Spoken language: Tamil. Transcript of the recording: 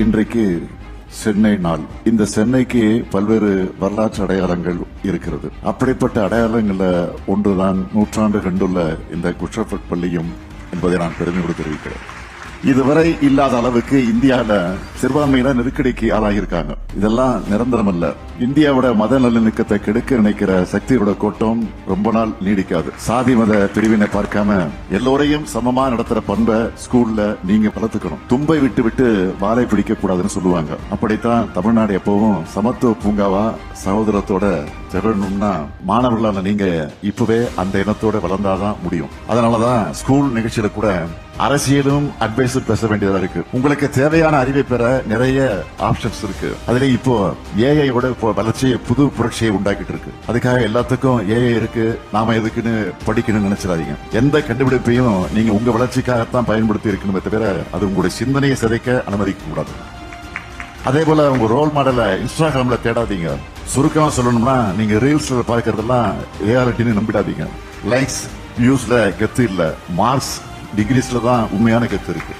இன்றைக்கு சென்னை நாள். இந்த சென்னைக்கு பல்வேறு வரலாற்று அடையாளங்கள் இருக்கிறது. அப்படிப்பட்ட அடையாளங்கள ஒன்றுதான் நூற்றாண்டு கண்டுள்ள இந்த குற்றப்பட் பள்ளியும் என்பதை நான் பெருமையோடு தெரிவிக்கிறேன். இதுவரை இல்லாத அளவுக்கு இந்தியாவில சிறுபான்மையினர் நெருக்கடிக்கு ஆளாகியிருக்காங்க. இதெல்லாம் நிரந்தரம் அல்ல. இந்தியாவோட மத நல்லிணக்கத்தை கெடுக்க நினைக்கிற சக்தியோட கோட்டம் ரொம்ப நாள் நீடிக்காது. சாதி மத பிரிவினை பார்க்காம எல்லோரையும் சமமா நடத்துற பண்பை ஸ்கூல்ல நீங்க வளர்த்துக்கணும். தும்பை விட்டு விட்டு வாழை பிடிக்க கூடாதுன்னு சொல்லுவாங்க. அப்படித்தான் தமிழ்நாடு எப்பவும் சமத்துவ பூங்காவா சகோதரத்தோட திகழணும்னா மாணவர்களான நீங்க இப்பவே அந்த எண்ணத்தோட வளர்ந்தாதான் முடியும். அதனாலதான் ஸ்கூல் நிகழ்ச்சியில கூட அரசியலும் அட்வைஸும் பேச வேண்டியதா இருக்கு. உங்களுக்கு தேவையான அறிவை பெற நிறைய ஆப்ஷன்ஸ் இருக்கு. அதுல இப்போ ஏஐயோட வளர்ச்சியை புது புரட்சியை உண்டாக்கிட்டு இருக்கு. அதுக்காக எல்லாத்துக்கும் ஏஐ இருக்கு, நாம எதுக்குன்னு படிக்கணும்னு நினைச்சிடாதீங்க. எந்த கண்டுபிடிப்பையும் நீங்க உங்க வளர்ச்சிக்காகத்தான் பயன்படுத்தி இருக்கணுமே தவிர அது உங்களுடைய சிந்தனையை சிதைக்க அனுமதிக்க கூடாது. அதே போல உங்க ரோல் மாடலை இன்ஸ்டாகிராம்ல தேடாதீங்க. சுருக்கமா சொல்லணும்னா நீங்க ரீல்ஸ்ல பார்க்கறதெல்லாம் ரியாலிட்டின்னு நம்பிடாதீங்க. லைக்ஸ் வியூஸ்ல கெத்து இல்ல, மார்க்ஸ் டிகிரிஸ்ல தான் உண்மையான கெத்து இருக்கு.